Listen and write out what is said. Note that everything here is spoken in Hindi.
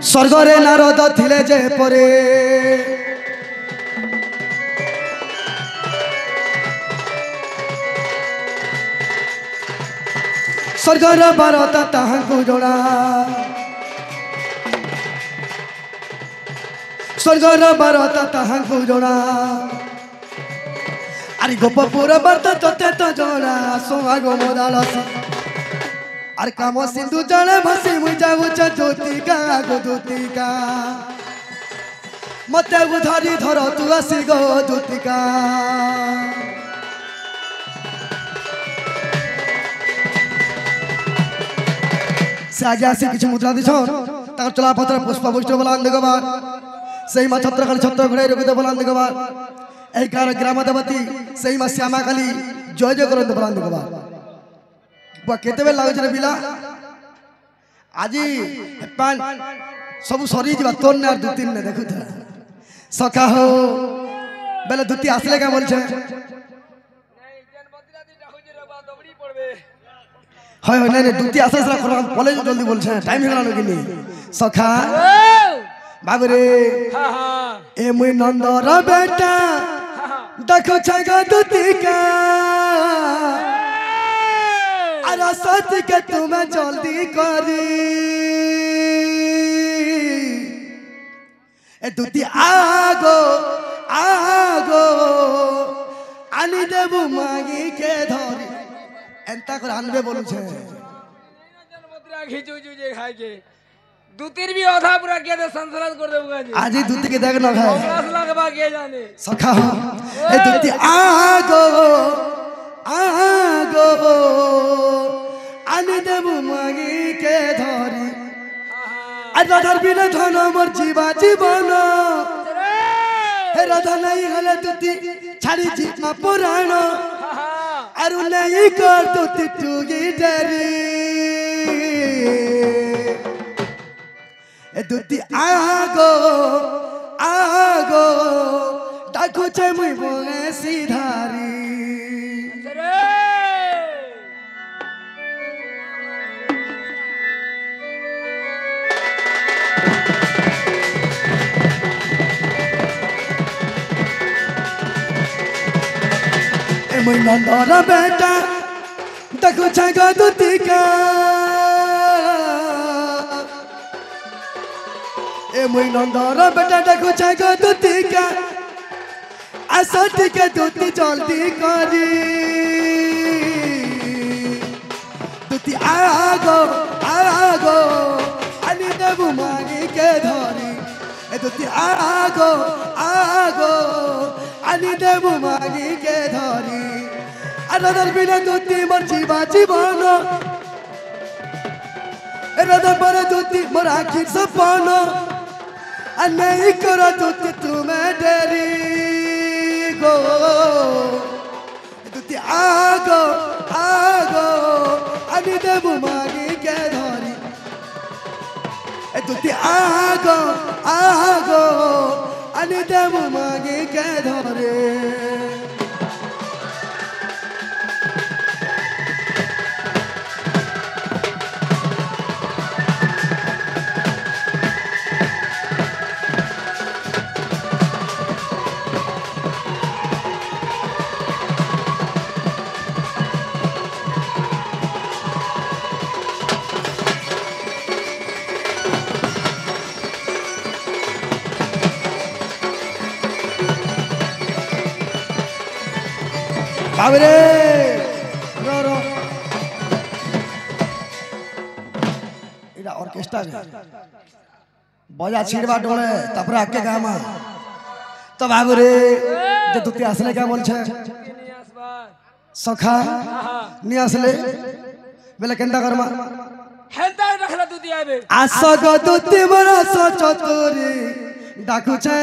स्वर्गरे नारद थिले जे परे स्वर्गर बारता ताहांकु जोड़ा स्वर्गर बारता ताहांकु जोड़ा अरे गोपपुर बर्त तोते तो जोड़ा सोहागो मोदालस अरे काम सिंधु जड़े भसी मुई जाऊ ज्योतिका गो ज्योतिका मते उधरी धर तू आसी गो ज्योतिका से आगे आसी किछु मुद्रा दिछन तार चला पत्र पुष्प पुष्ट बलान देगबार सही मा छत्र काली छत्र घड़े रघुद बलान देगबार एही कार ग्राम देवती सही मा श्यामा काली जय जय करन बलान देगबार बा केते बे लागछ रे बिला आजी पान सब सरी जीवा तोर ने दु तीन ने देखु था सखा हो बेले दुती आसले का बोल छे नहीं जन बदला दी डाहो जे रबा दबड़ी पड़बे हाय हाय नहीं दुती आसे सरा कर कॉलेज जल्दी बोल छे टाइम हिला न किनी सखा बाबू रे हां हां ए मुई नंदर बेटा देखो छगा दुती का अरे सच के तुम्हें जल्दी करी ए दुती आगो आगो आनी देबु मागी के धरी एंता कर आनबे बोलु छे जन्मद्रा खिचू जे खाय के दुतीर भी आधा पूरा के दे संसार कर देबुगा जी आज दुती के देख न खाए 10 लाख बा के जाने सखा ए दुती आगो आगो आनी देबु मागी के धरी राधार बिना धन मोर जीवा जीवन हे राधा नहीं हले तुती छाड़ी जीवा पुराण अरु नहीं कर तुती टूगी डरी ए तुती आगो आगो डाकू छे मुई बोले सीधारी मुई नंदर बेटा देखो छगा दुतिका ए मुई नंदर बेटा देखो छगा दुतिका असत के दुती जल्दी करी दुती आगो आगो आनी देबु मागी के धरी ए दुती आगो आगो आनी देबु मागी के धरी राधार बिना दुती मोर जीवा जीवन राधा पर दुती मोर आखिर सपन नहीं कर दुती तुम्हें डेरी गो दुती आगो आगो आनी देबु मागी के धरी दुती आगो आगो आनी देबु मागी के धरी बाबरे रो रो इरा ऑर्केस्ट्रा बजा छिड़वा डोले तपरा के गामा तो बाबरे जे दुती आसले क्या बोल छे सखा नी आसले बेले केंदा करमा हेंदा रखला दुती आबे आसगो दुती मोर सचतुरी डाकू छे